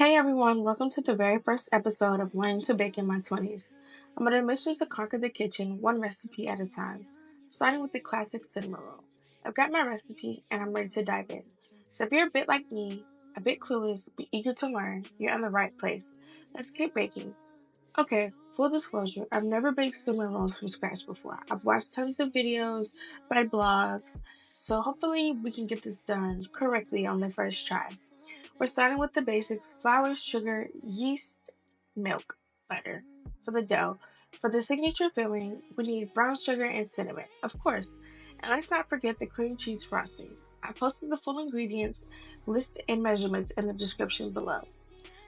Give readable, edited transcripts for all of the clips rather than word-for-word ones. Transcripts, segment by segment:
Hey everyone, welcome to the very first episode of Learning to Bake in My 20s. I'm on a mission to conquer the kitchen one recipe at a time, starting with the classic cinnamon roll. I've got my recipe and I'm ready to dive in. So if you're a bit like me, a bit clueless, but eager to learn, you're in the right place. Let's get baking. Okay, full disclosure, I've never baked cinnamon rolls from scratch before. I've watched tons of videos, read blogs, so hopefully we can get this done correctly on the first try. We're starting with the basics: flour, sugar, yeast, milk, butter. For the dough, for the signature filling, we need brown sugar and cinnamon, of course. And let's not forget the cream cheese frosting. I posted the full ingredients list and measurements in the description below.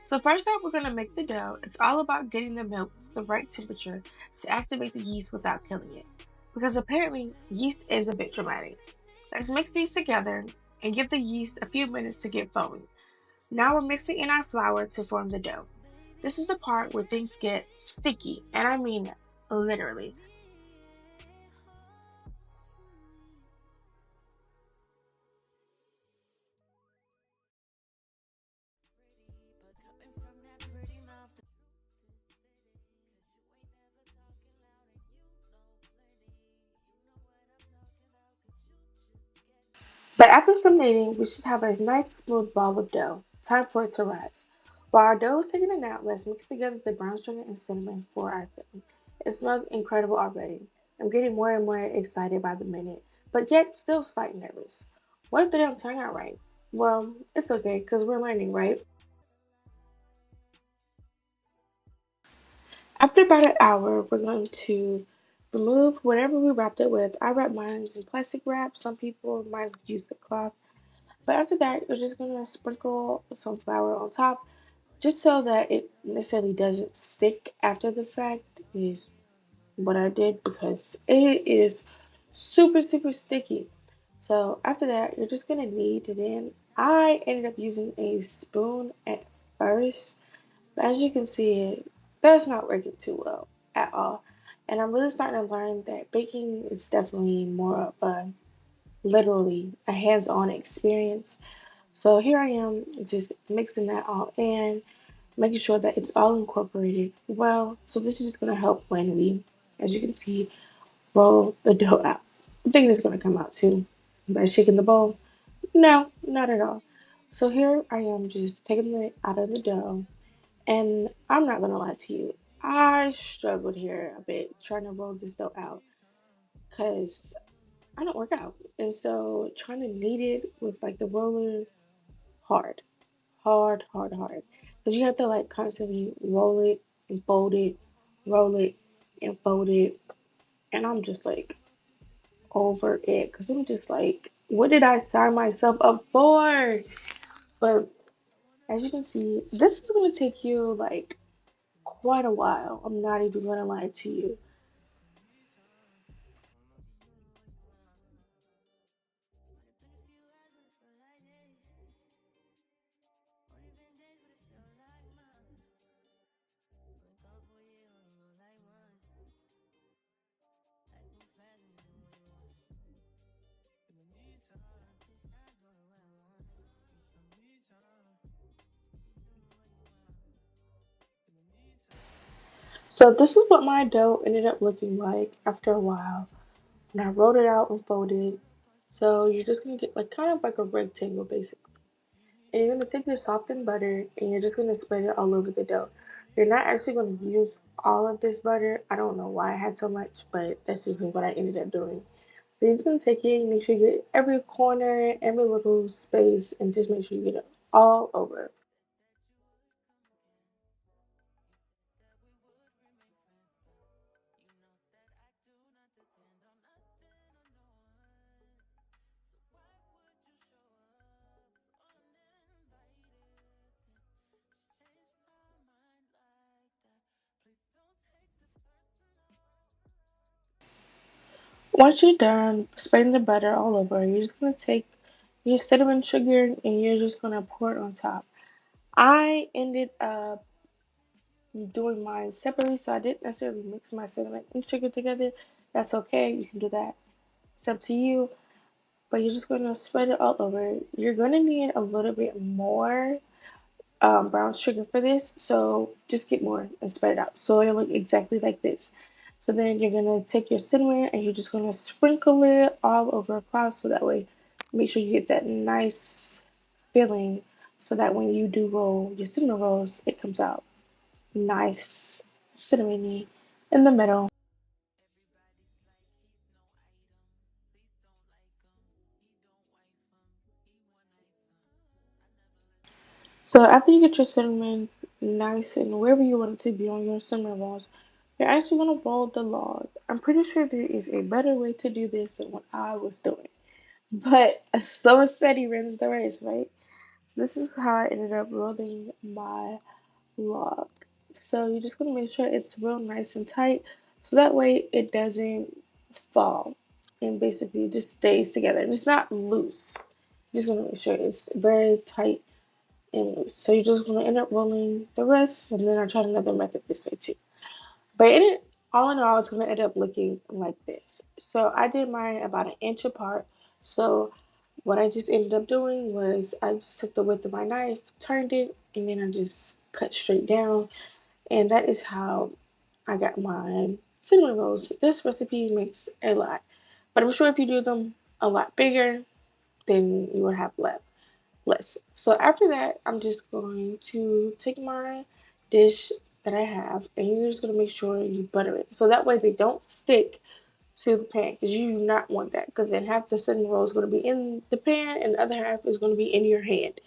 So first up, we're going to make the dough. It's all about getting the milk to the right temperature to activate the yeast without killing it. Because apparently, yeast is a bit dramatic. Let's mix these together and give the yeast a few minutes to get foamy. Now we're mixing in our flour to form the dough. This is the part where things get sticky, and I mean literally. But after some kneading, we should have a nice smooth ball of dough. Time for it to rise. While our dough is taking a nap, let's mix together the brown sugar and cinnamon for our filling. It smells incredible already. I'm getting more and more excited by the minute, but yet still slightly nervous. What if they don't turn out right? Well, it's okay because we're learning, right? After about an hour, we're going to remove whatever we wrapped it with. I wrapped mine in plastic wrap. Some people might have used a cloth. But after that, you're just going to sprinkle some flour on top just so that it necessarily doesn't stick after the fact is what I did because it is super, super sticky. So after that, you're just going to knead it in. I ended up using a spoon at first, but as you can see, that's not working too well at all. And I'm really starting to learn that baking is definitely more of a literally a hands-on experience. So here I am just mixing that all in, making sure that it's all incorporated well. So this is just gonna help when we, as you can see, roll the dough out. I'm thinking it's gonna come out too. By shaking the bowl? No, not at all. So here I am just taking it out of the dough, and I'm not gonna lie to you, I struggled here a bit trying to roll this dough out because I don't work out. And so trying to knead it with like the roller, hard, hard, hard, hard. Because you have to like constantly roll it and fold it, roll it and fold it. And I'm just like over it. Because I'm just like, what did I sign myself up for? But as you can see, this is going to take you like quite a while. I'm not even going to lie to you. So this is what my dough ended up looking like after a while. And I rolled it out and folded. So you're just gonna get like kind of like a rectangle basically. And you're gonna take your softened butter and you're just gonna spread it all over the dough. You're not actually gonna use all of this butter. I don't know why I had so much, but that's just what I ended up doing. So you're just gonna take it and make sure you get every corner, every little space, and just make sure you get it all over. Once you're done spreading the butter all over, you're just gonna take your cinnamon sugar and you're just gonna pour it on top. I ended up doing mine separately, so I didn't necessarily mix my cinnamon and sugar together. That's okay, you can do that. It's up to you, but you're just gonna spread it all over. You're gonna need a little bit more brown sugar for this, so just get more and spread it out. So it'll look exactly like this. So then you're gonna take your cinnamon and you're just gonna sprinkle it all over across so that way make sure you get that nice filling so that when you do roll your cinnamon rolls, it comes out nice cinnamony in the middle. So after you get your cinnamon nice and wherever you want it to be on your cinnamon rolls, you're actually gonna roll the log. I'm pretty sure there is a better way to do this than what I was doing. But so steady wins the race, right? So this is how I ended up rolling my log. So you're just gonna make sure it's real nice and tight so that way it doesn't fall and basically just stays together. And it's not loose. You're just gonna make sure it's very tight and loose. So you're just gonna end up rolling the rest and then I tried another method this way too. But all in all, it's gonna end up looking like this. So I did mine about an inch apart. So what I just ended up doing was I just took the width of my knife, turned it, and then I just cut straight down. And that is how I got my cinnamon rolls. This recipe makes a lot. But I'm sure if you do them a lot bigger, then you would have less. So after that, I'm just going to take my dish that I have and you're just going to make sure you butter it. So that way they don't stick to the pan because you do not want that because then half the cinnamon roll is going to be in the pan and the other half is going to be in your hand.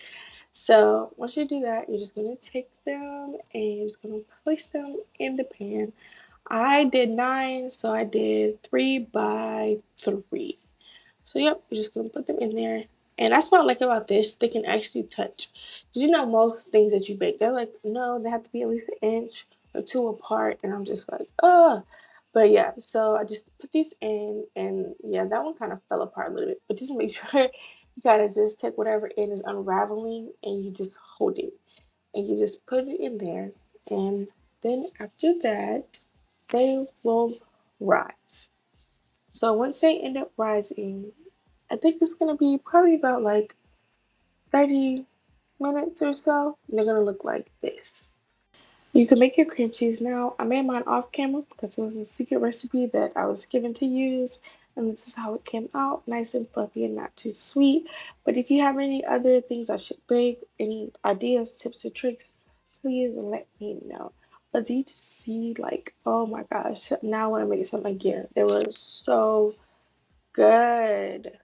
So once you do that, you're just going to take them and you're just going to place them in the pan. I did 9, so I did 3 by 3. So yep, you're just gonna put them in there. And that's what I like about this. They can actually touch. Did you know most things that you bake, they're like, no, they have to be at least an inch or two apart. And I'm just like, oh. But yeah, so I just put these in and yeah, that one kind of fell apart a little bit. But just make sure you gotta just take whatever end is unraveling and you just hold it. And you just put it in there. And then after that, they will rise. So once they end up rising, I think it's gonna be probably about like 30 minutes or so. And they're gonna look like this. You can make your cream cheese now. I made mine off camera because it was a secret recipe that I was given to use. And this is how it came out, nice and fluffy and not too sweet. But if you have any other things I should bake, any ideas, tips, or tricks, please let me know. But did you see, like, oh my gosh, now I want to make some again. They were so good.